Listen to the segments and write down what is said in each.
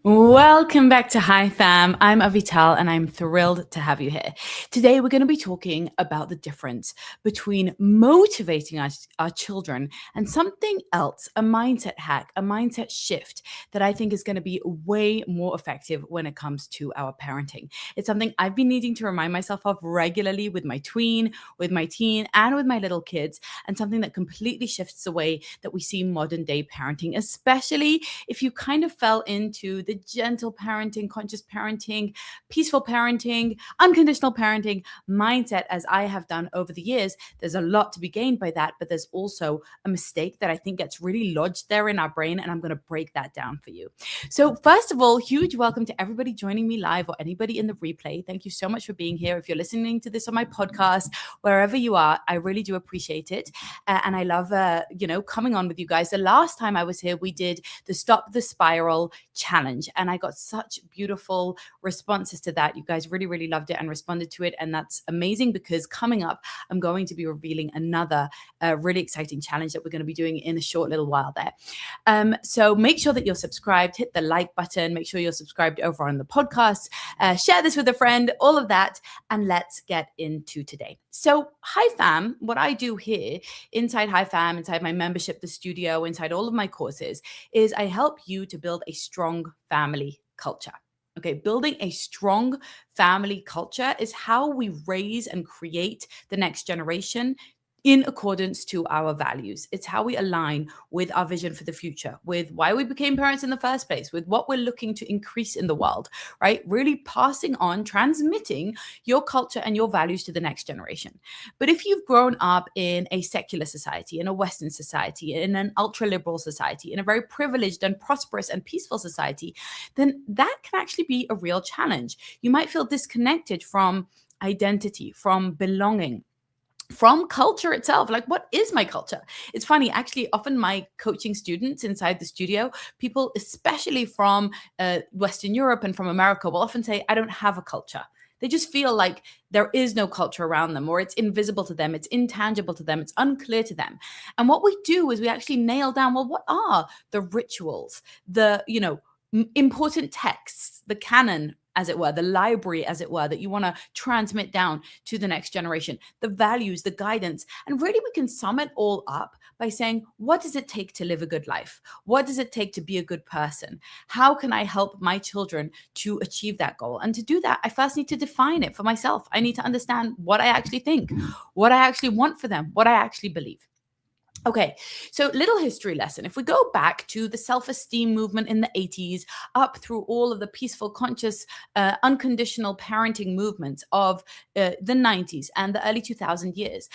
Welcome back to Hi Fam. I'm Avital and I'm thrilled to have you here. Today we're going to be talking about the difference between motivating our children and something else, a mindset hack, a mindset shift that I think is going to be way more effective when it comes to our parenting. It's something I've been needing to remind myself of regularly with my tween, with my teen, and with my little kids, and something that completely shifts the way that we see modern day parenting, especially if you kind of fell into the gentle parenting, conscious parenting, peaceful parenting, unconditional parenting mindset, as I have done over the years. There's a lot to be gained by that, but there's also a mistake that I think gets really lodged there in our brain, and I'm going to break that down for you. So, first of all, huge welcome to everybody joining me live or anybody in the replay. Thank you so much for being here. If you're listening to this on my podcast, wherever you are, I really do appreciate it. And I love, coming on with you guys. The last time I was here, we did the Stop the Spiral challenge, and I got such beautiful responses to that. You guys really, really loved it and responded to it. And that's amazing because coming up, I'm going to be revealing another really exciting challenge that we're going to be doing in a short little while there. So make sure that you're subscribed, hit the like button, make sure you're subscribed over on the podcast, share this with a friend, all of that. And let's get into today. So Hi Fam, what I do here inside Hi Fam, inside my membership, the studio, inside all of my courses, is I help you to build a strong family culture. Okay, building a strong family culture is how we raise and create the next generation in accordance to our values. It's how we align with our vision for the future, with why we became parents in the first place, with what we're looking to increase in the world, right? Really passing on, transmitting your culture and your values to the next generation. But if you've grown up in a secular society, in a Western society, in an ultra liberal society, in a very privileged and prosperous and peaceful society, then that can actually be a real challenge. You might feel disconnected from identity, from belonging, from culture itself. Like, what is my culture? It's funny, actually, often my coaching students inside the studio, people, especially from Western Europe and from America, will often say, I don't have a culture. They just feel like there is no culture around them, or it's invisible to them, it's intangible to them, it's unclear to them. And what we do is we actually nail down, well, what are the rituals, the, important texts, the canon, as it were, the library, as it were, that you want to transmit down to the next generation, the values, the guidance. And really, we can sum it all up by saying, what does it take to live a good life? What does it take to be a good person? How can I help my children to achieve that goal? And to do that, I first need to define it for myself. I need to understand what I actually think, what I actually want for them, what I actually believe. Okay, so little history lesson. If we go back to the self-esteem movement in the 80s, up through all of the peaceful, conscious, unconditional parenting movements of the 90s and the early 2000 years,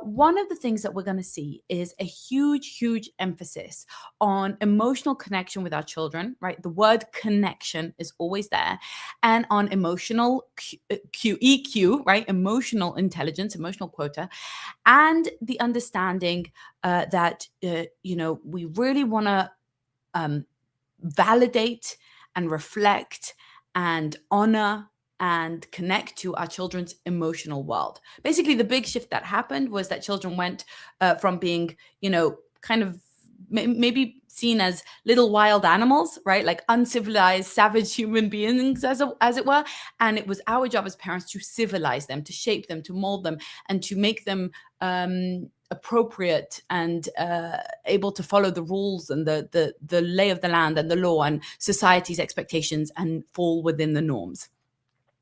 one of the things that we're going to see is a huge, huge emphasis on emotional connection with our children, right? The word connection is always there, and on emotional EQ, right? Emotional intelligence, emotional quota, and the understanding that we really want to validate and reflect and honor and connect to our children's emotional world. Basically, the big shift that happened was that children went from being, kind of maybe seen as little wild animals, right? Like uncivilized, savage human beings, as it were. And it was our job as parents to civilize them, to shape them, to mold them, and to make them appropriate and able to follow the rules and the lay of the land and the law and society's expectations and fall within the norms.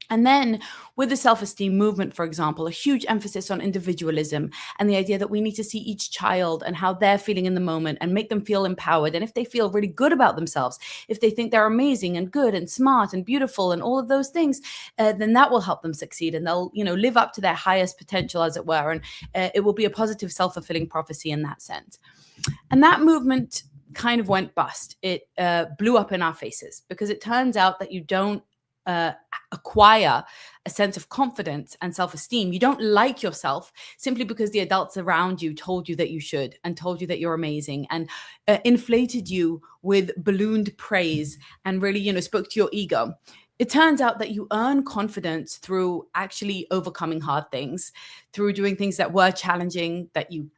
And then with the self-esteem movement, for example, a huge emphasis on individualism and the idea that we need to see each child and how they're feeling in the moment and make them feel empowered. And if they feel really good about themselves, if they think they're amazing and good and smart and beautiful and all of those things, then that will help them succeed, and they'll, live up to their highest potential, as it were. And it will be a positive self-fulfilling prophecy in that sense. And that movement kind of went bust. It blew up in our faces because it turns out that you don't acquire a sense of confidence and self-esteem. You don't like yourself simply because the adults around you told you that you should, and told you that you're amazing, and inflated you with ballooned praise, and really, spoke to your ego. It turns out that you earn confidence through actually overcoming hard things, through doing things that were challenging, that you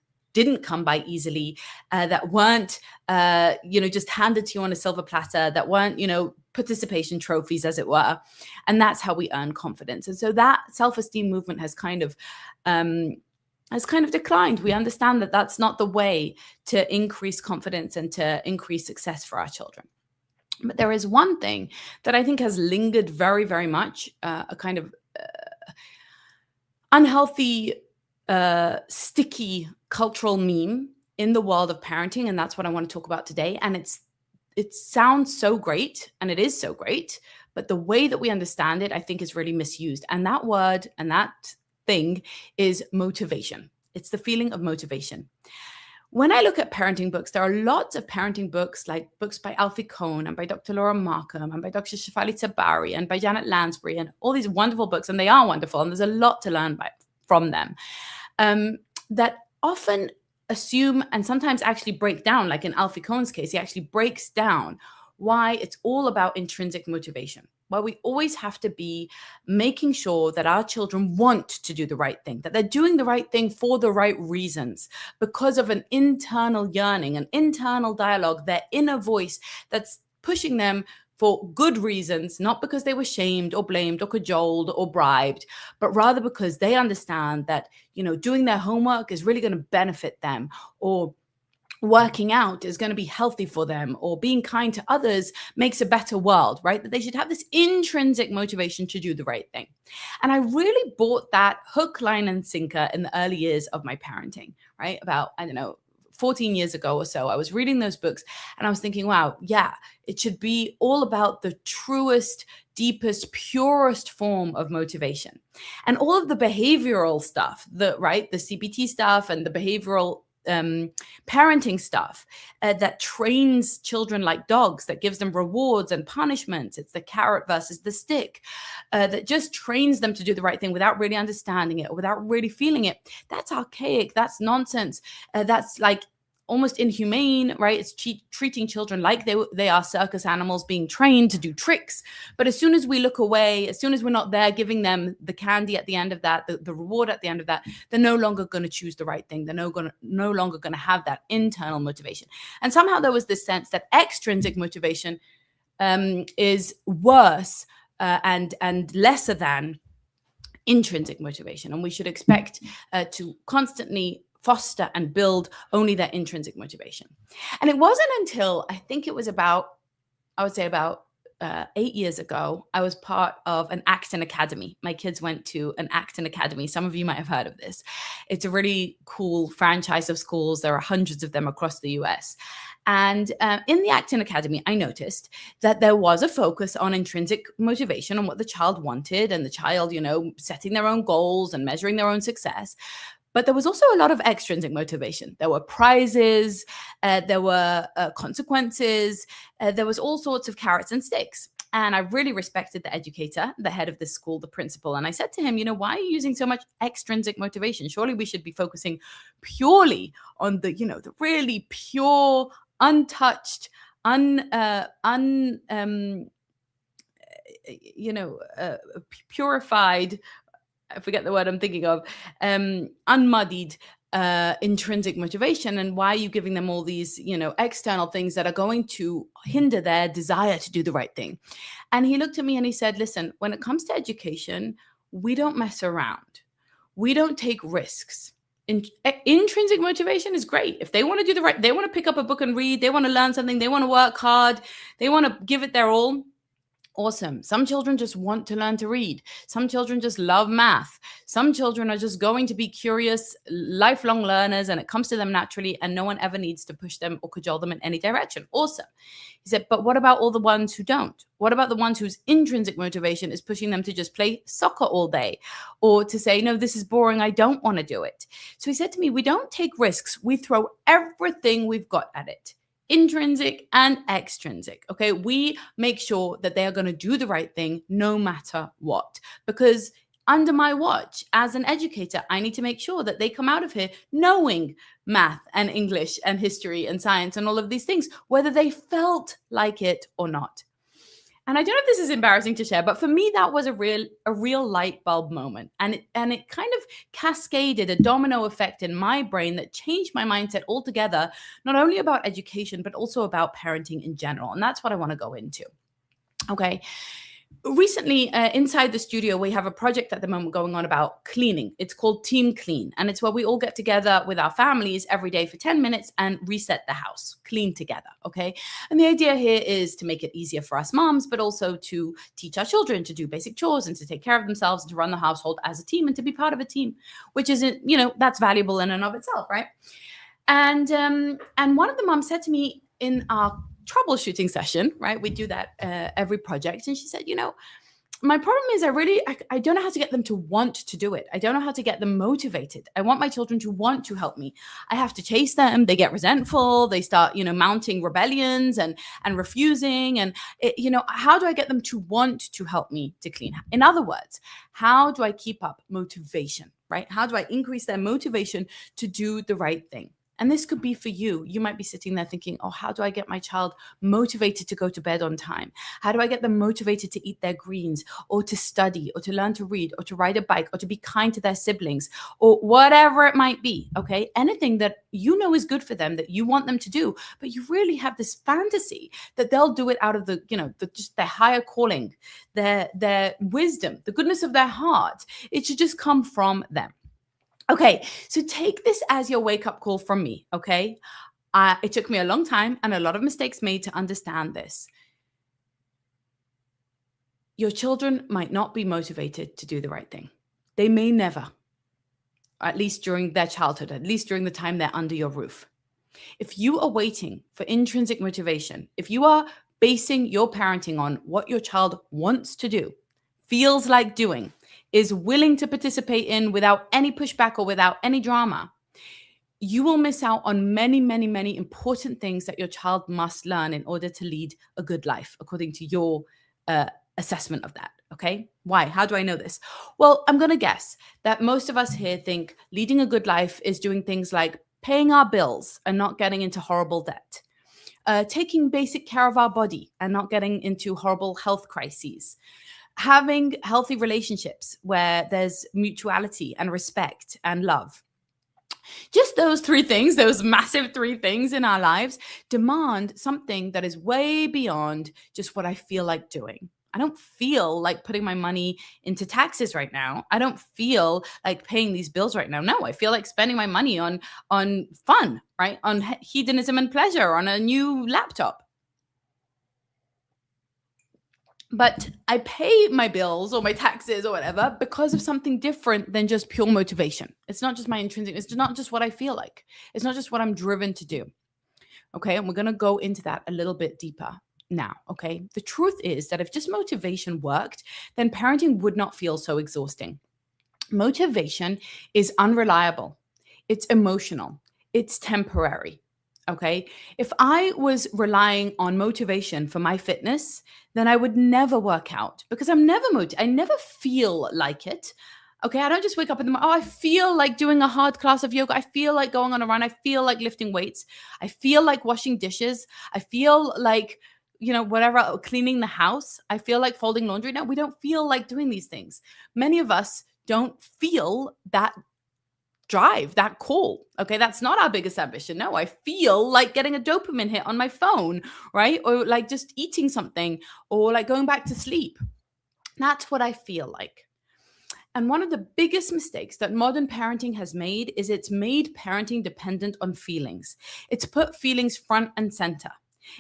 didn't come by easily, that weren't, just handed to you on a silver platter, that weren't, participation trophies, as it were. And that's how we earn confidence. And so that self-esteem movement has kind of declined. We understand that that's not the way to increase confidence and to increase success for our children. But there is one thing that I think has lingered very, very much, a kind of unhealthy, sticky cultural meme in the world of parenting, and that's what I want to talk about today. And it sounds so great, and it is so great, but the way that we understand it, I think, is really misused. And that word and that thing is motivation. It's the feeling of motivation. When I look at parenting books, there are lots of parenting books, like books by Alfie Kohn and by Dr. Laura Markham and by Dr. Shefali Tabari and by Janet Lansbury, and all these wonderful books, and they are wonderful, and there's a lot to learn from them, that often assume and sometimes actually break down, like in Alfie Kohn's case, he actually breaks down why it's all about intrinsic motivation. Why we always have to be making sure that our children want to do the right thing, that they're doing the right thing for the right reasons, because of an internal yearning, an internal dialogue, their inner voice that's pushing them for good reasons, not because they were shamed or blamed or cajoled or bribed, but rather because they understand that, doing their homework is really going to benefit them, or working out is going to be healthy for them, or being kind to others makes a better world, right? That they should have this intrinsic motivation to do the right thing. And I really bought that hook, line, and sinker in the early years of my parenting, right? About, 14 years ago or so, I was reading those books and I was thinking, wow, yeah, it should be all about the truest, deepest, purest form of motivation. And all of the behavioral stuff, the CBT stuff and the behavioral parenting stuff that trains children like dogs, that gives them rewards and punishments. It's the carrot versus the stick, that just trains them to do the right thing without really understanding it or without really feeling it. That's archaic. That's nonsense. That's like almost inhumane, right? It's treating children like they are circus animals being trained to do tricks. But as soon as we look away, as soon as we're not there giving them the candy at the end of that, the reward at the end of that, they're no longer going to choose the right thing. They're no longer going to have that internal motivation. And somehow there was this sense that extrinsic motivation is worse and lesser than intrinsic motivation. And we should expect to constantly foster and build only that intrinsic motivation. And it wasn't until I think it was about 8 years ago, I was part of an acting academy. My kids went to an acting academy. Some of you might have heard of this. It's a really cool franchise of schools. There are hundreds of them across the US. And in the acting academy, I noticed that there was a focus on intrinsic motivation, on what the child wanted, and the child, setting their own goals and measuring their own success. But there was also a lot of extrinsic motivation. There were prizes, there were consequences, there was all sorts of carrots and sticks. And I really respected the educator, the head of this school, the principal. And I said to him, why are you using so much extrinsic motivation? Surely we should be focusing purely on the really pure, untouched, purified, I forget the word I'm thinking of, unmuddied intrinsic motivation. And why are you giving them all these, external things that are going to hinder their desire to do the right thing? And he looked at me and he said, listen, when it comes to education, we don't mess around. We don't take risks. Intrinsic motivation is great. If they want to do the right, they want to pick up a book and read, they want to learn something, they want to work hard, they want to give it their all. Awesome. Some children just want to learn to read. Some children just love math. Some children are just going to be curious, lifelong learners, and it comes to them naturally, and no one ever needs to push them or cajole them in any direction. Awesome. He said, but what about all the ones who don't? What about the ones whose intrinsic motivation is pushing them to just play soccer all day, or to say, no, this is boring, I don't want to do it? So he said to me, we don't take risks. We throw everything we've got at it. Intrinsic and extrinsic. Okay, we make sure that they are going to do the right thing no matter what. Because under my watch, as an educator, I need to make sure that they come out of here knowing math and English and history and science and all of these things, whether they felt like it or not. And I don't know if this is embarrassing to share, but for me, that was a real light bulb moment. And it kind of cascaded a domino effect in my brain that changed my mindset altogether, not only about education, but also about parenting in general. And that's what I want to go into. Okay. Recently, inside the studio, we have a project at the moment going on about cleaning. It's called Team Clean, and it's where we all get together with our families every day for 10 minutes and reset the house, clean together. Okay. And the idea here is to make it easier for us moms, but also to teach our children to do basic chores and to take care of themselves and to run the household as a team and to be part of a team, which isn't, that's valuable in and of itself, right? And one of the moms said to me in our troubleshooting session, right? We do that every project. And she said, my problem is I don't know how to get them to want to do it. I don't know how to get them motivated. I want my children to want to help me. I have to chase them. They get resentful. They start, mounting rebellions and refusing. And, how do I get them to want to help me to clean? In other words, how do I keep up motivation, right? How do I increase their motivation to do the right thing? And this could be for you. You might be sitting there thinking, oh, how do I get my child motivated to go to bed on time? How do I get them motivated to eat their greens or to study or to learn to read or to ride a bike or to be kind to their siblings or whatever it might be, okay? Anything that you know is good for them that you want them to do, but you really have this fantasy that they'll do it out of just their higher calling, their wisdom, the goodness of their heart. It should just come from them. Okay, so take this as your wake-up call from me, okay? It took me a long time and a lot of mistakes made to understand this. Your children might not be motivated to do the right thing. They may never, at least during their childhood, at least during the time they're under your roof. If you are waiting for intrinsic motivation, if you are basing your parenting on what your child wants to do, feels like doing, is willing to participate in without any pushback or without any drama, you will miss out on many, many, many important things that your child must learn in order to lead a good life, according to your assessment of that. Okay. Why? How do I know this? Well, I'm going to guess that most of us here think leading a good life is doing things like paying our bills and not getting into horrible debt, taking basic care of our body and not getting into horrible health crises, having healthy relationships where there's mutuality and respect and love. Just those three things, those massive three things in our lives, demand something that is way beyond just what I feel like doing. I don't feel like putting my money into taxes right now. I don't feel like paying these bills right now. No, I feel like spending my money on fun, right? On hedonism and pleasure, on a new laptop. But I pay my bills or my taxes or whatever because of something different than just pure motivation. It's not just my intrinsic, it's not just what I feel like. It's not just what I'm driven to do. Okay, and we're going to go into that a little bit deeper now, okay? The truth is that if just motivation worked, then parenting would not feel so exhausting. Motivation is unreliable. It's emotional. It's temporary. Okay. If I was relying on motivation for my fitness, then I would never work out because I'm never motivated. I never feel like it. Okay. I don't just wake up in the morning. Oh, I feel like doing a hard class of yoga. I feel like going on a run. I feel like lifting weights. I feel like washing dishes. I feel like, whatever, cleaning the house. I feel like folding laundry. No, we don't feel like doing these things. Many of us don't feel that drive, that call. Okay, that's not our biggest ambition. No, I feel like getting a dopamine hit on my phone, right? Or like just eating something or like going back to sleep. That's what I feel like. And one of the biggest mistakes that modern parenting has made is it's made parenting dependent on feelings. It's put feelings front and center.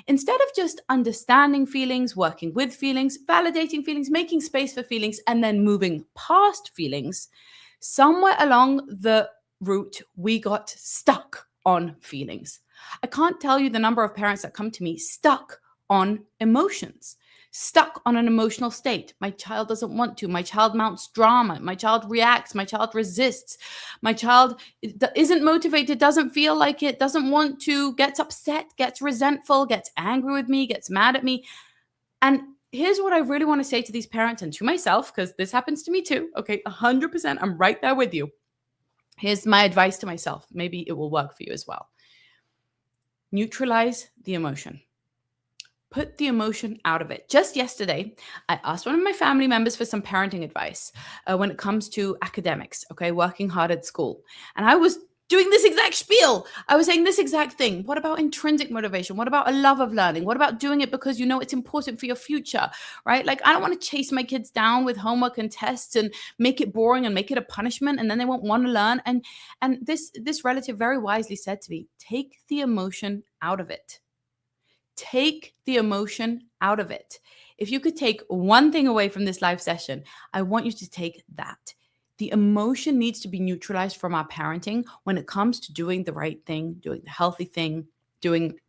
Instead of just understanding feelings, working with feelings, validating feelings, making space for feelings, and then moving past feelings, somewhere along the route, we got stuck on feelings. I can't tell you the number of parents that come to me stuck on emotions, stuck on an emotional state. My child doesn't want to. My child mounts drama. My child reacts. My child resists. My child isn't motivated, doesn't feel like it, doesn't want to, gets upset, gets resentful, gets angry with me, gets mad at me. And here's what I really want to say to these parents and to myself, because this happens to me too. Okay, 100%. I'm right there with you. Here's my advice to myself. Maybe it will work for you as well. Neutralize the emotion. Put the emotion out of it. Just yesterday, I asked one of my family members for some parenting advice when it comes to academics, okay, working hard at school. And I was doing this exact spiel. I was saying this exact thing. What about intrinsic motivation? What about a love of learning? What about doing it because you know it's important for your future, right? Like, I don't want to chase my kids down with homework and tests and make it boring and make it a punishment, and then they won't want to learn. And this relative very wisely said to me, take the emotion out of it. Take the emotion out of it. If you could take one thing away from this live session, I want you to take that. The emotion needs to be neutralized from our parenting when it comes to doing the right thing, doing the healthy thing, doing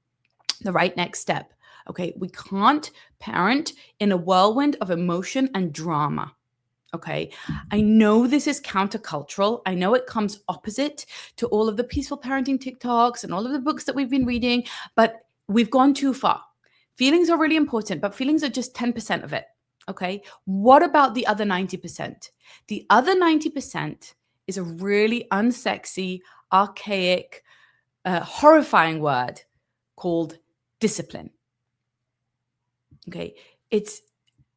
the right next step. Okay, we can't parent in a whirlwind of emotion and drama. Okay, I know this is countercultural. I know it comes opposite to all of the peaceful parenting TikToks and all of the books that we've been reading, but we've gone too far. Feelings are really important, but feelings are just 10% of it. Okay, what about the other 90%? The other 90% is a really unsexy, archaic, horrifying word called discipline. Okay, it's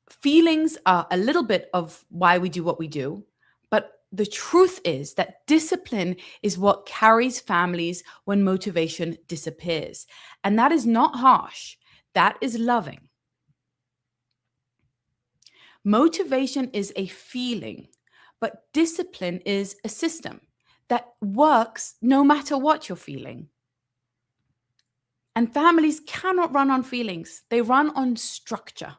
feelings are a little bit of why we do what we do, but the truth is that discipline is what carries families when motivation disappears. And that is not harsh, that is loving. Motivation is a feeling, but discipline is a system that works no matter what you're feeling. And families cannot run on feelings, they run on structure.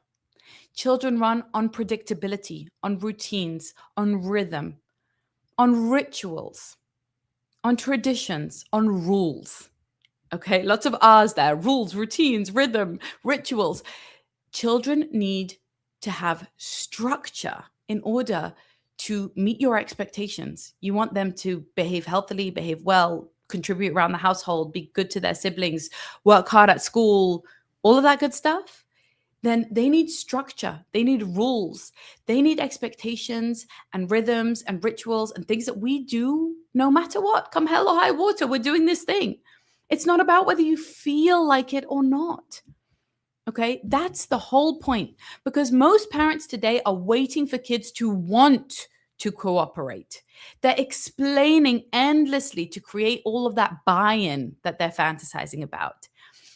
Children run on predictability, on routines, on rhythm, on rituals, on traditions, on rules. Okay, lots of R's there. Rules, routines, rhythm, rituals. Children need to have structure in order to meet your expectations. You want them to behave healthily, behave well, contribute around the household, be good to their siblings, work hard at school, all of that good stuff. Then they need structure, they need rules, they need expectations and rhythms and rituals and things that we do no matter what. Come hell or high water, we're doing this thing. It's not about whether you feel like it or not. Okay, that's the whole point, because most parents today are waiting for kids to want to cooperate. They're explaining endlessly to create all of that buy-in that they're fantasizing about.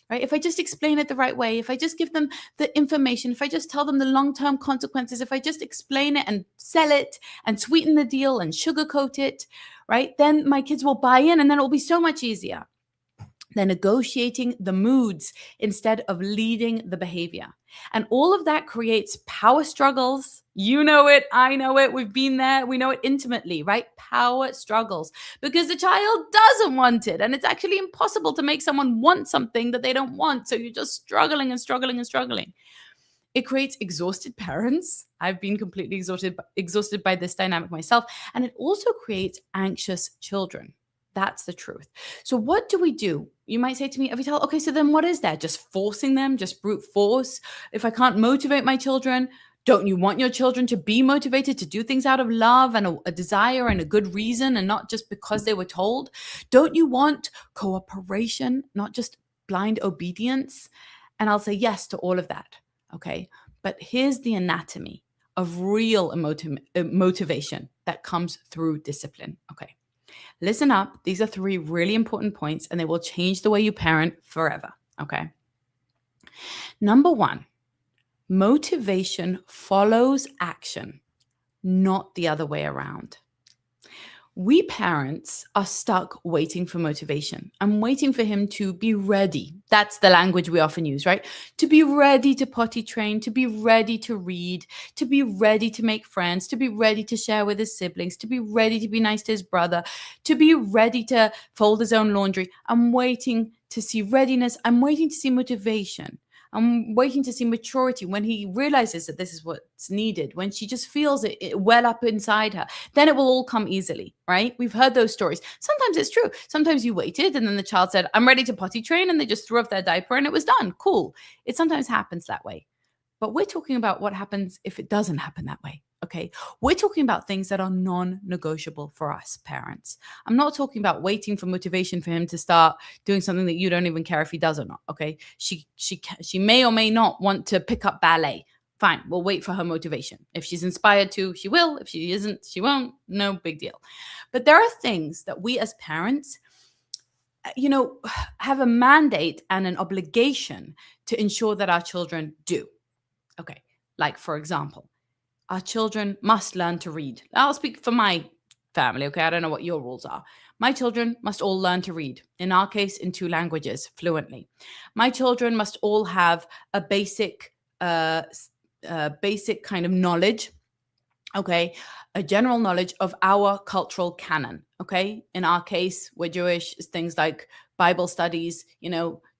Right? If I just explain it the right way, if I just give them the information, if I just tell them the long-term consequences, if I just explain it and sell it and sweeten the deal and sugarcoat it, right? Then my kids will buy in, and then it will be so much easier. They're negotiating the moods instead of leading the behavior. And all of that creates power struggles. You know it, I know it, we've been there, we know it intimately, right? Power struggles because the child doesn't want it. And it's actually impossible to make someone want something that they don't want. So you're just struggling and struggling and struggling. It creates exhausted parents. I've been completely exhausted by this dynamic myself. And it also creates anxious children. That's the truth. So what do we do? You might say to me, Avital, okay, so then what is that? Just forcing them, just brute force? If I can't motivate my children, don't you want your children to be motivated to do things out of love and a desire and a good reason and not just because they were told? Don't you want cooperation, not just blind obedience? And I'll say yes to all of that, okay? But here's the anatomy of real motivation that comes through discipline, okay? Listen up. These are 3 really important points, and they will change the way you parent forever. Okay. Number 1, motivation follows action, not the other way around. We parents are stuck waiting for motivation. I'm waiting for him to be ready. That's the language we often use, right? To be ready to potty train, to be ready to read, to be ready to make friends, to be ready to share with his siblings, to be ready to be nice to his brother, to be ready to fold his own laundry. I'm waiting to see readiness. I'm waiting to see motivation. I'm waiting to see maturity when he realizes that this is what's needed, when she just feels it well up inside her, then it will all come easily, right? We've heard those stories. Sometimes it's true. Sometimes you waited and then the child said, I'm ready to potty train, and they just threw off their diaper and it was done. Cool. It sometimes happens that way. But we're talking about what happens if it doesn't happen that way. Okay. We're talking about things that are non negotiable for us parents. I'm not talking about waiting for motivation for him to start doing something that you don't even care if he does or not. Okay. She may or may not want to pick up ballet. Fine. We'll wait for her motivation. If she's inspired to, she will. If she isn't, she won't. No big deal. But there are things that we as parents, have a mandate and an obligation to ensure that our children do. Okay. Like, for example, our children must learn to read. I'll speak for my family, okay? I don't know what your rules are. My children must all learn to read, in our case, in 2 languages fluently. My children must all have a basic kind of knowledge, okay? A general knowledge of our cultural canon, okay? In our case, we're Jewish, things like Bible studies,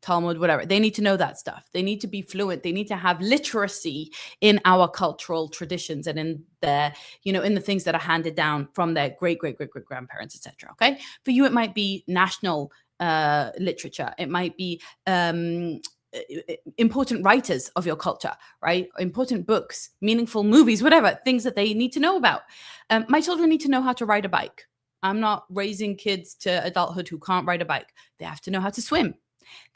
Talmud, whatever. They need to know that stuff. They need to be fluent. They need to have literacy in our cultural traditions and in the things that are handed down from their great, great, great, great grandparents, etc. Okay. For you, it might be national literature. It might be important writers of your culture, right? Important books, meaningful movies, whatever, things that they need to know about. My children need to know how to ride a bike. I'm not raising kids to adulthood who can't ride a bike. They have to know how to swim.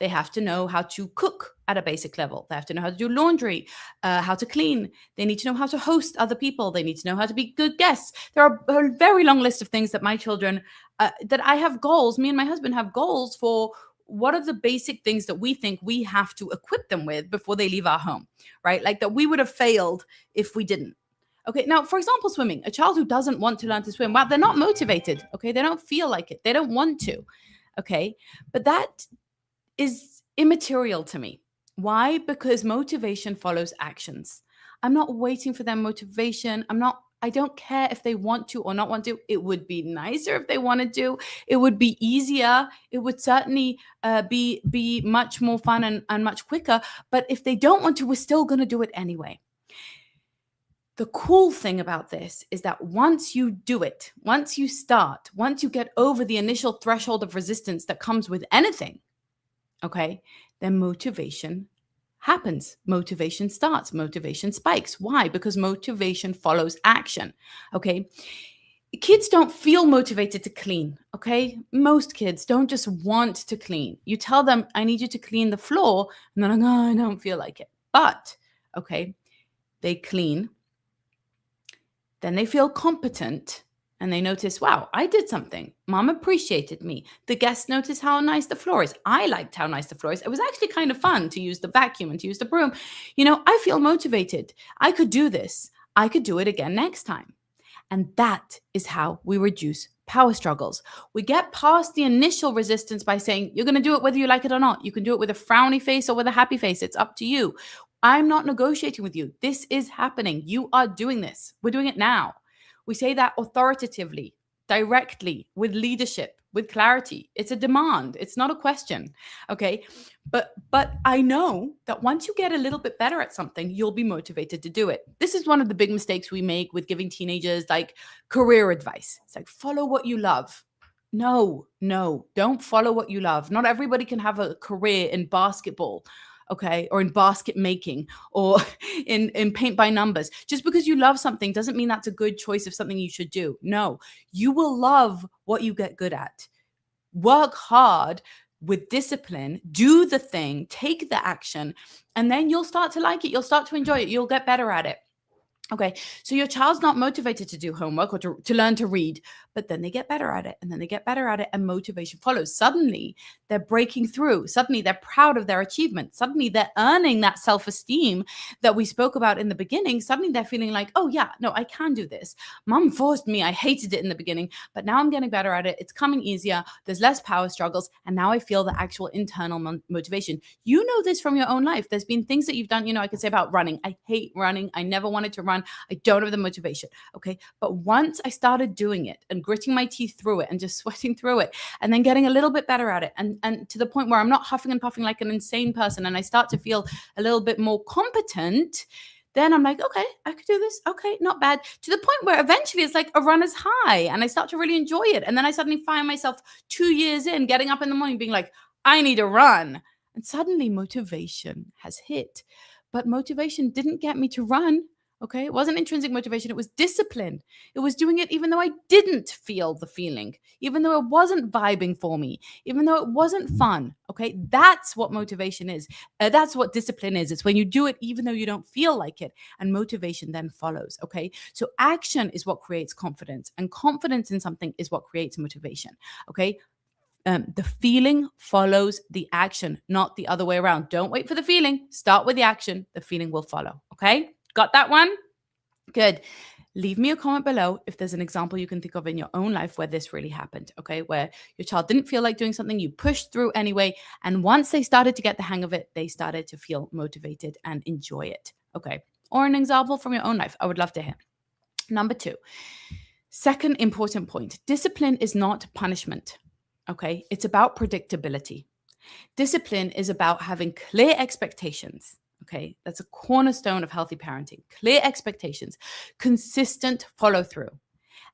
They have to know how to cook at a basic level. They have to know how to do laundry, how to clean. They need to know how to host other people. They need to know how to be good guests. There are a very long list of things that my children, that I have goals, me and my husband have goals for. What are the basic things that we think we have to equip them with before they leave our home, right? Like that we would have failed if we didn't. Okay, now, for example, swimming. A child who doesn't want to learn to swim, well, they're not motivated, okay? They don't feel like it. They don't want to, okay? But that is immaterial to me. Why? Because motivation follows actions. I'm not waiting for their motivation. I don't care if they want to or not want to. It would be nicer if they wanted to. It would be easier. It would certainly be much more fun and much quicker. But if they don't want to, we're still going to do it anyway. The cool thing about this is that once you do it, once you start, once you get over the initial threshold of resistance that comes with anything, okay, then motivation happens. Motivation starts. Motivation spikes. Why? Because motivation follows action. Okay. Kids don't feel motivated to clean. Okay. Most kids don't just want to clean. You tell them, I need you to clean the floor. And they're like, oh, I don't feel like it. But, okay, they clean. Then they feel competent. And they notice, wow, I did something. Mom appreciated me. The guests noticed how nice the floor is. I liked how nice the floor is. It was actually kind of fun to use the vacuum and to use the broom. I feel motivated. I could do this. I could do it again next time. And that is how we reduce power struggles. We get past the initial resistance by saying, you're going to do it whether you like it or not. You can do it with a frowny face or with a happy face. It's up to you. I'm not negotiating with you. This is happening. You are doing this. We're doing it now. We say that authoritatively, directly, with leadership, with clarity. It's a demand. It's not a question. Okay. But I know that once you get a little bit better at something, you'll be motivated to do it. This is one of the big mistakes we make with giving teenagers like career advice. It's like, follow what you love. No, don't follow what you love. Not everybody can have a career in basketball. Okay, or in basket making, or in paint by numbers. Just because you love something doesn't mean that's a good choice of something you should do. No, you will love what you get good at. Work hard with discipline, do the thing, take the action, and then you'll start to like it. You'll start to enjoy it. You'll get better at it. Okay, so your child's not motivated to do homework or to learn to read, but then they get better at it, and then they get better at it, and motivation follows. Suddenly, they're breaking through. Suddenly, they're proud of their achievement. Suddenly, they're earning that self-esteem that we spoke about in the beginning. Suddenly, they're feeling like, oh yeah, no, I can do this. Mom forced me. I hated it in the beginning, but now I'm getting better at it. It's coming easier. There's less power struggles, and now I feel the actual internal motivation. You know this from your own life. There's been things that you've done, I could say about running. I hate running. I never wanted to run. I don't have the motivation. Okay. But once I started doing it and gritting my teeth through it and just sweating through it and then getting a little bit better at it and to the point where I'm not huffing and puffing like an insane person and I start to feel a little bit more competent, then I'm like, okay, I could do this. Okay, not bad. To the point where eventually it's like a runner's high and I start to really enjoy it. And then I suddenly find myself 2 years in getting up in the morning being like, I need to run. And suddenly motivation has hit. But motivation didn't get me to run. Okay. It wasn't intrinsic motivation. It was discipline. It was doing it even though I didn't feel the feeling, even though it wasn't vibing for me, even though it wasn't fun. Okay. That's what motivation is. That's what discipline is. It's when you do it even though you don't feel like it, and motivation then follows. Okay. So action is what creates confidence, and confidence in something is what creates motivation. Okay. The feeling follows the action, not the other way around. Don't wait for the feeling. Start with the action. The feeling will follow. Okay. Got that one? Good. Leave me a comment below if there's an example you can think of in your own life where this really happened, okay? Where your child didn't feel like doing something, you pushed through anyway, and once they started to get the hang of it, they started to feel motivated and enjoy it, okay? Or an example from your own life. I would love to hear. Number 2, second important point. Discipline is not punishment, okay? It's about predictability. Discipline is about having clear expectations. Okay, that's a cornerstone of healthy parenting. Clear expectations, consistent follow through,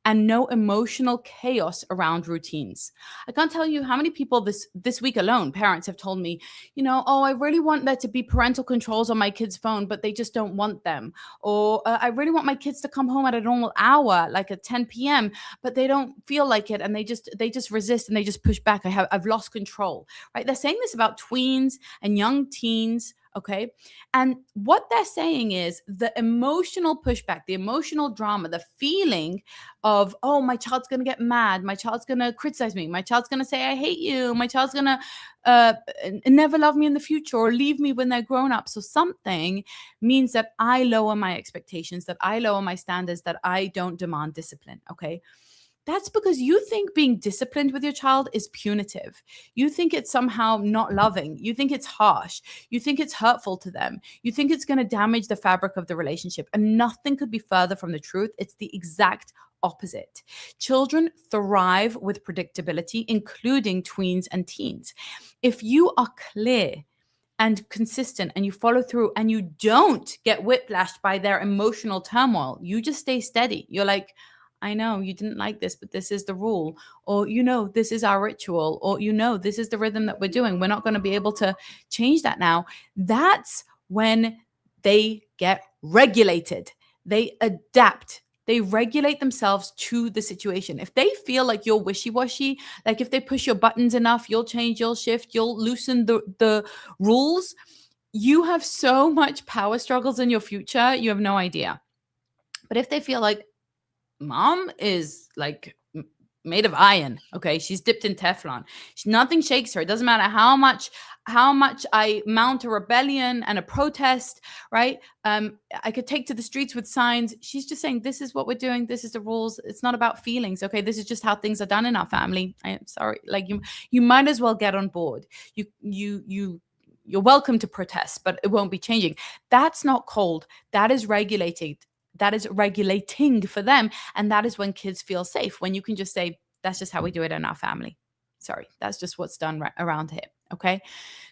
and no emotional chaos around routines. I can't tell you how many people this week alone, parents have told me, oh, I really want there to be parental controls on my kid's phone, but they just don't want them. Or I really want my kids to come home at a normal hour, like at 10 p.m., but they don't feel like it, and they just resist and they just push back. I've lost control, right? They're saying this about tweens and young teens. Okay. And what they're saying is the emotional pushback, the emotional drama, the feeling of, oh, my child's going to get mad. My child's going to criticize me. My child's going to say, I hate you. My child's going to never love me in the future or leave me when they're grown up. So something means that I lower my expectations, that I lower my standards, that I don't demand discipline. Okay. That's because you think being disciplined with your child is punitive. You think it's somehow not loving. You think it's harsh. You think it's hurtful to them. You think it's going to damage the fabric of the relationship. And nothing could be further from the truth. It's the exact opposite. Children thrive with predictability, including tweens and teens. If you are clear and consistent and you follow through and you don't get whiplashed by their emotional turmoil, you just stay steady. You're like, I know you didn't like this, but this is the rule. Or, this is our ritual. Or, this is the rhythm that we're doing. We're not going to be able to change that now. That's when they get regulated. They adapt. They regulate themselves to the situation. If they feel like you're wishy-washy, like if they push your buttons enough, you'll change, you'll shift, you'll loosen the rules, you have so much power struggles in your future, you have no idea. But if they feel like, Mom is like made of iron. Okay. She's dipped in Teflon. Nothing shakes her. It doesn't matter how much I mount a rebellion and a protest, right? I could take to the streets with signs. She's just saying, this is what we're doing. This is the rules. It's not about feelings. Okay. This is just how things are done in our family. I am sorry. Like you might as well get on board. You're welcome to protest, but it won't be changing. That's not cold. That is regulated. That is regulating for them. And that is when kids feel safe, when you can just say, that's just how we do it in our family. Sorry, that's just what's done around here. Okay.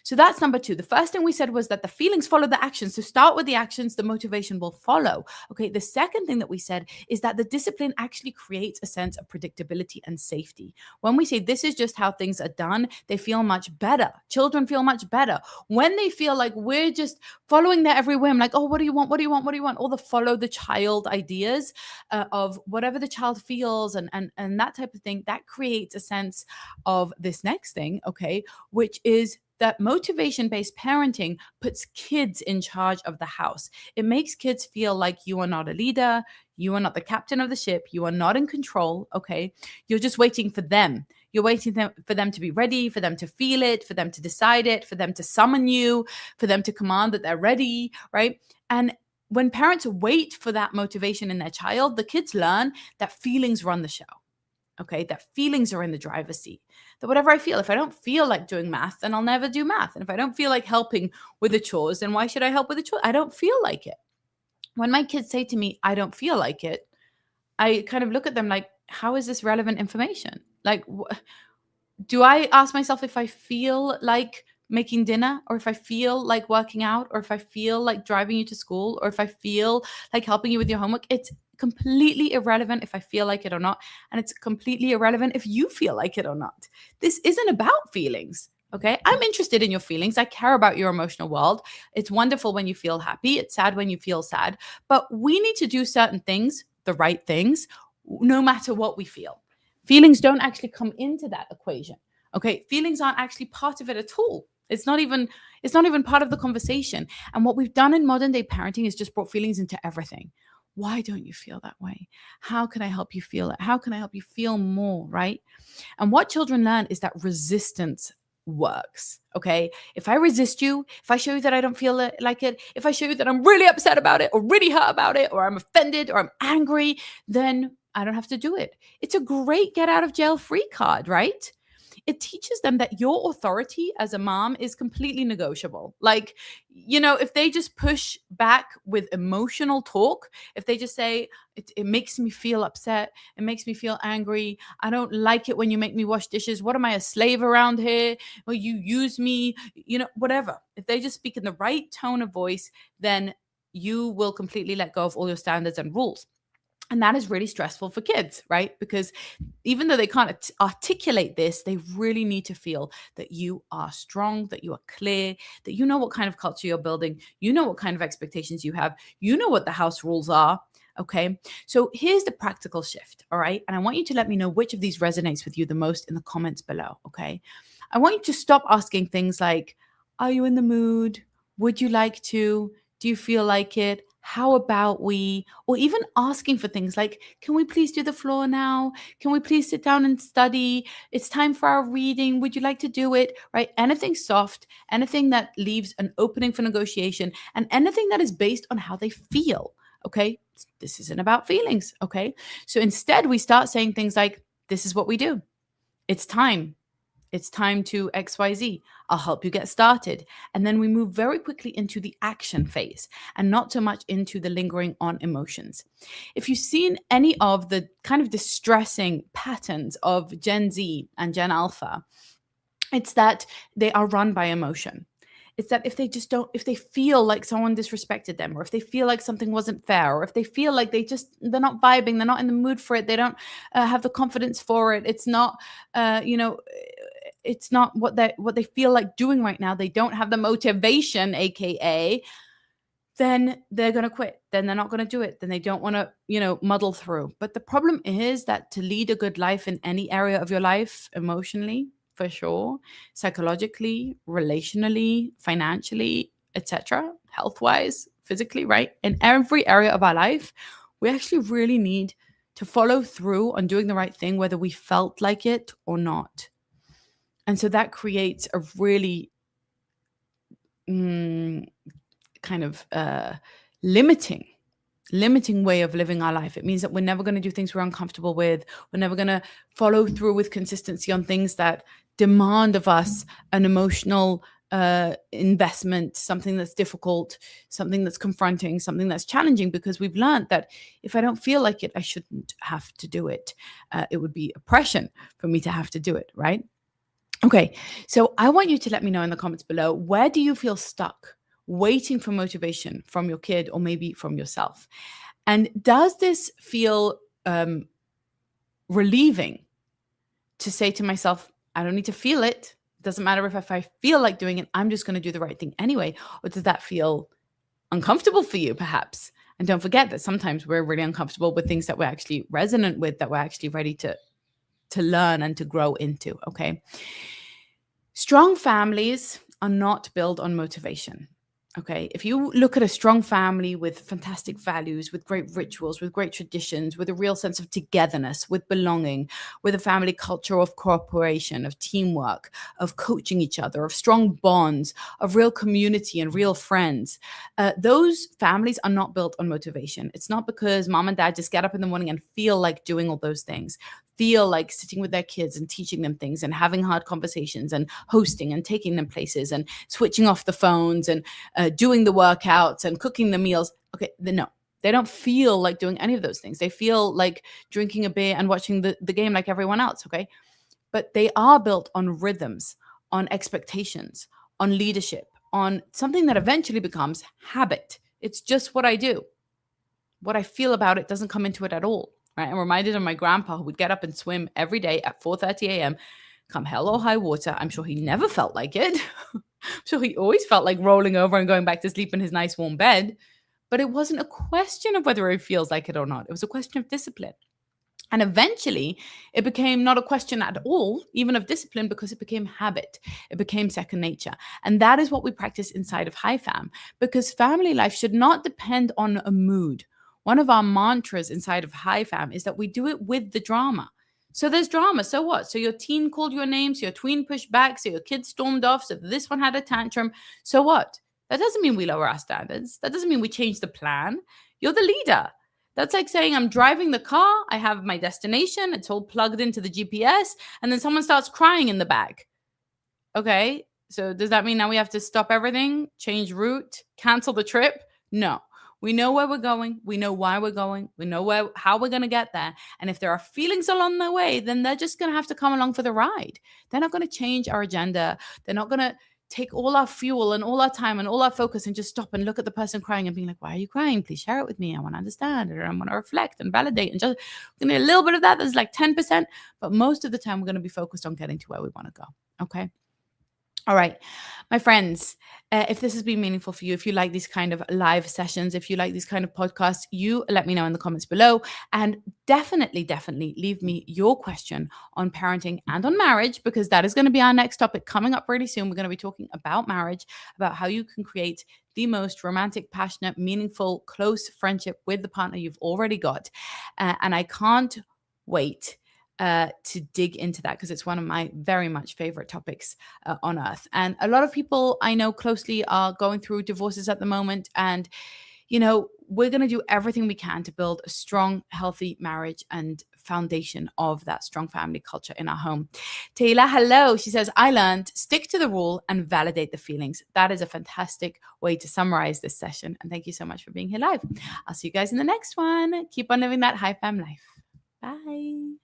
So that's number 2. The first thing we said was that the feelings follow the actions. So start with the actions, the motivation will follow. Okay. The second thing that we said is that the discipline actually creates a sense of predictability and safety. When we say this is just how things are done, they feel much better. Children feel much better when they feel like we're just following their every whim. Like, oh, what do you want? What do you want? What do you want? All the follow the child ideas of whatever the child feels and that type of thing. That creates a sense of this next thing. Okay. Which is that motivation-based parenting puts kids in charge of the house. It makes kids feel like you are not a leader, you are not the captain of the ship, you are not in control, okay? You're just waiting for them. You're waiting for them to be ready, for them to feel it, for them to decide it, for them to summon you, for them to command that they're ready, right? And when parents wait for that motivation in their child, the kids learn that feelings run the show. Okay, that feelings are in the driver's seat. That whatever I feel, if I don't feel like doing math, then I'll never do math. And if I don't feel like helping with the chores, then why should I help with the chores? I don't feel like it. When my kids say to me, I don't feel like it, I kind of look at them like, how is this relevant information? Like, do I ask myself if I feel like making dinner, or if I feel like working out, or if I feel like driving you to school, or if I feel like helping you with your homework? It's completely irrelevant if I feel like it or not. And it's completely irrelevant if you feel like it or not. This isn't about feelings, Okay. I'm interested in your feelings. I care about your emotional world. It's wonderful when you feel happy. It's sad when you feel sad. But we need to do certain things, the right things, no matter what we feel. Feelings don't actually come into that equation. Okay. Feelings aren't actually part of it at all. It's not even part of the conversation. And what we've done in modern day parenting is just brought feelings into everything. Why don't you feel that way? How can I help you feel it? How can I help you feel more? Right. And what children learn is that resistance works. Okay. If I resist you, if I show you that I don't feel like it, if I show you that I'm really upset about it or really hurt about it, or I'm offended or I'm angry, then I don't have to do it. It's a great get out of jail free card, right? It teaches them that your authority as a mom is completely negotiable. Like, if they just push back with emotional talk, if they just say, it makes me feel upset, it makes me feel angry, I don't like it when you make me wash dishes, what am I, a slave around here? Well, you use me, whatever. If they just speak in the right tone of voice, then you will completely let go of all your standards and rules. And that is really stressful for kids, right? Because even though they can't articulate this, they really need to feel that you are strong, that you are clear, that you know what kind of culture you're building, you know what kind of expectations you have, you know what the house rules are. Okay. So here's the practical shift. All right. And I want you to let me know which of these resonates with you the most in the comments below. Okay. I want you to stop asking things like, are you in the mood? Would you like to? Do you feel like it? How about we? Or even asking for things like, can we please do the floor now? Can we please sit down and study? It's time for our reading. Would you like to do it? Right? Anything soft, anything that leaves an opening for negotiation, and anything that is based on how they feel. Okay. This isn't about feelings. Okay. So instead, we start saying things like, this is what we do. It's time. It's time to XYZ. I'll help you get started. And then we move very quickly into the action phase and not so much into the lingering on emotions. If you've seen any of the kind of distressing patterns of Gen Z and Gen Alpha, it's that they are run by emotion. It's that if they feel like someone disrespected them, or if they feel like something wasn't fair, or if they feel like they're not vibing, they're not in the mood for it, they don't have the confidence for it, it's not, it's not what they feel like doing right now, they don't have the motivation, aka, then they're going to quit, then they're not going to do it, then they don't want to muddle through. But the problem is that to lead a good life in any area of your life, emotionally for sure, psychologically, relationally, financially, etc., health wise, physically, right, in every area of our life, we actually really need to follow through on doing the right thing, whether we felt like it or not. And so that creates a really kind of limiting way of living our life. It means that we're never going to do things we're uncomfortable with. We're never going to follow through with consistency on things that demand of us an emotional investment, something that's difficult, something that's confronting, something that's challenging, because we've learned that if I don't feel like it, I shouldn't have to do it. It would be oppression for me to have to do it, right? Okay, so I want you to let me know in the comments below, where do you feel stuck waiting for motivation from your kid or maybe from yourself? And does this feel relieving to say to myself, I don't need to feel it. It doesn't matter if I feel like doing it, I'm just going to do the right thing anyway. Or does that feel uncomfortable for you, perhaps? And don't forget that sometimes we're really uncomfortable with things that we're actually resonant with, that we're actually ready to learn and to grow into, okay? Strong families are not built on motivation. Okay, if you look at a strong family with fantastic values, with great rituals, with great traditions, with a real sense of togetherness, with belonging, with a family culture of cooperation, of teamwork, of coaching each other, of strong bonds, of real community and real friends, those families are not built on motivation. It's not because mom and dad just get up in the morning and feel like doing all those things, feel like sitting with their kids and teaching them things and having hard conversations and hosting and taking them places and switching off the phones and doing the workouts and cooking the meals. Okay, no, they don't feel like doing any of those things. They feel like drinking a beer and watching the game like everyone else, okay? But they are built on rhythms, on expectations, on leadership, on something that eventually becomes habit. It's just what I do. What I feel about it doesn't come into it at all. Right? I'm reminded of my grandpa, who would get up and swim every day at 4:30 a.m., come hell or high water. I'm sure he never felt like it. I'm sure he always felt like rolling over and going back to sleep in his nice warm bed. But it wasn't a question of whether he feels like it or not. It was a question of discipline. And eventually, it became not a question at all, even of discipline, because it became habit. It became second nature. And that is what we practice inside of High Fam, because family life should not depend on a mood. One of our mantras inside of High Fam is that we do it with the drama. So there's drama. So what? So your teen called your name. So your tween pushed back. So your kid stormed off. So this one had a tantrum. So what? That doesn't mean we lower our standards. That doesn't mean we change the plan. You're the leader. That's like saying I'm driving the car, I have my destination, it's all plugged into the GPS, and then someone starts crying in the back. Okay, so does that mean now we have to stop everything, change route, cancel the trip? No. We know where we're going. We know why we're going. We know how we're going to get there. And if there are feelings along the way, then they're just going to have to come along for the ride. They're not going to change our agenda. They're not going to take all our fuel and all our time and all our focus and just stop and look at the person crying and being like, why are you crying? Please share it with me. I want to understand, or I want to reflect and validate. And just give me a little bit of that. That's like 10%. But most of the time, we're going to be focused on getting to where we want to go. Okay. All right, my friends, if this has been meaningful for you, if you like these kind of live sessions, if you like these kind of podcasts, you let me know in the comments below. And definitely leave me your question on parenting and on marriage, because that is going to be our next topic coming up really soon. We're going to be talking about marriage, about how you can create the most romantic, passionate, meaningful, close friendship with the partner you've already got. And I can't wait to dig into that, because it's one of my very much favorite topics on earth. And a lot of people I know closely are going through divorces at the moment. And, you know, we're going to do everything we can to build a strong, healthy marriage and foundation of that strong family culture in our home. Taylor, hello. She says, I learned stick to the rule and validate the feelings. That is a fantastic way to summarize this session. And thank you so much for being here live. I'll see you guys in the next one. Keep on living that High Fam life. Bye.